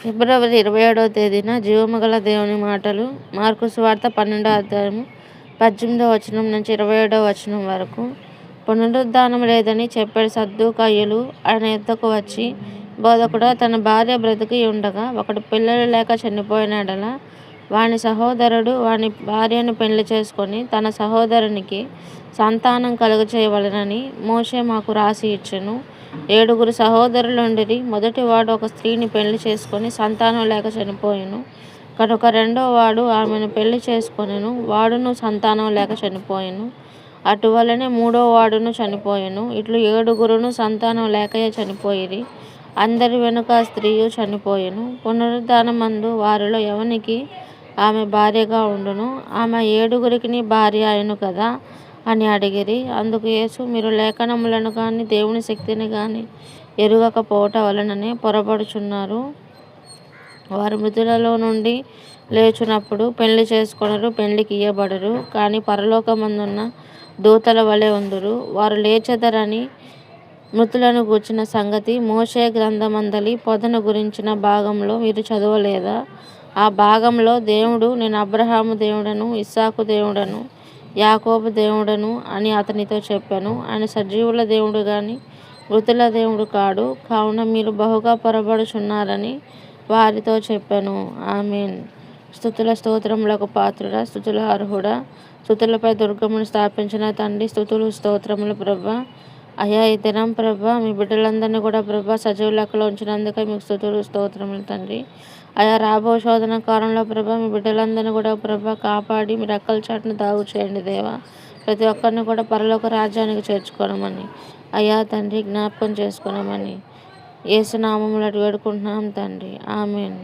ఫిబ్రవరి 27వ తేదీన జీవముగల దేవుని మాటలు. మార్కు సువార్త 12వ అధ్యాయము 18వ వచనం నుంచి 27వ వచనం వరకు. పునరుద్ధానం లేదని చెప్పే సద్దూకయ్యులు ఆయన యొద్దకు వచ్చి, బోధకుడా, తన భార్య బ్రతికి ఉండగా ఒకడు పిల్లలు లేక చనిపోయిన యెడల వాని సహోదరుడు వాని భార్యను పెళ్లి చేసుకొని తన సహోదరునికి సంతానం కలుగచేయవలెనని మోషే మాకు రాసి ఇచ్చెను. 7 సహోదరులుండిరి. మొదటివాడు ఒక స్త్రీని పెళ్లి చేసుకొని సంతానం లేక చనిపోయెను. కనుక రెండోవాడు ఆమెను పెళ్లి చేసుకొనెను. వాడును సంతానం లేక చనిపోయెను. అటువలనే మూడోవాడును చనిపోయెను. ఇట్లు 7 సంతానం లేకయే చనిపోయిరి. అందరి వెనుక ఆ స్త్రీయు చనిపోయెను. పునరుద్ధానమందు వారిలో ఎవనికి ఆమె భార్యగా ఉండును? ఆమె 7 భార్య అయెను కదా అని అడిగిరి. అందుకు యేసు, మీరు లేఖనములను గాని దేవుని శక్తిని గాని ఎరుగకపోవుట వలననే పొరబడుచున్నారు. వారు మృతులలో నుండి లేచునప్పుడు పెళ్లి చేసుకొనరు, పెళ్లికి ఇయ్యబడరు. కానీ పరలోకమందున్న దూతల వలె ఉందురు. వారు లేచెదరని మృతులను గూర్చిన సంగతి మోషే గ్రంథమందలి పొదను గురించిన భాగంలో మీరు చదవలేదా? ఆ భాగంలో దేవుడు, నేను అబ్రహాము దేవుడను, ఇస్సాకు దేవుడను, యాకోబు దేవుడను అని అతనితో చెప్పెను. ఆయన సజీవుల దేవుడు గాని మృతుల దేవుడు కాడు. కావున మీరు బహుగా పొరబడుచున్నారని వారితో చెప్పెను. ఆమేన్. స్తుతుల స్తోత్రములకు పాత్రుడా, స్తుతుల అర్హుడా, స్తుతులపై దుర్గమును స్థాపించిన తండ్రి, స్తుతులు స్తోత్రములు ప్రభా. అయ్యా, ఈ దినం ప్రభా మీ బిడ్డలందరినీ కూడా ప్రభా సజీవ లెక్కలో ఉంచినందుకే మీకు స్తుతులు స్తోత్రములు తండ్రి. అయ్యా, రాబో శోధన కాలంలో ప్రభా మీ బిడ్డలందరినీ కూడా ప్రభా కాపాడి మీ రెక్కల చాటును దాగు చేయండి దేవా. ప్రతి ఒక్కరిని కూడా పరలోక రాజ్యానికి చేర్చుకోనమని అయ్యా తండ్రి జ్ఞాపకం చేసుకోనమని యేసు నామములో వేడుకుంటున్నాం తండ్రి. ఆమేన్.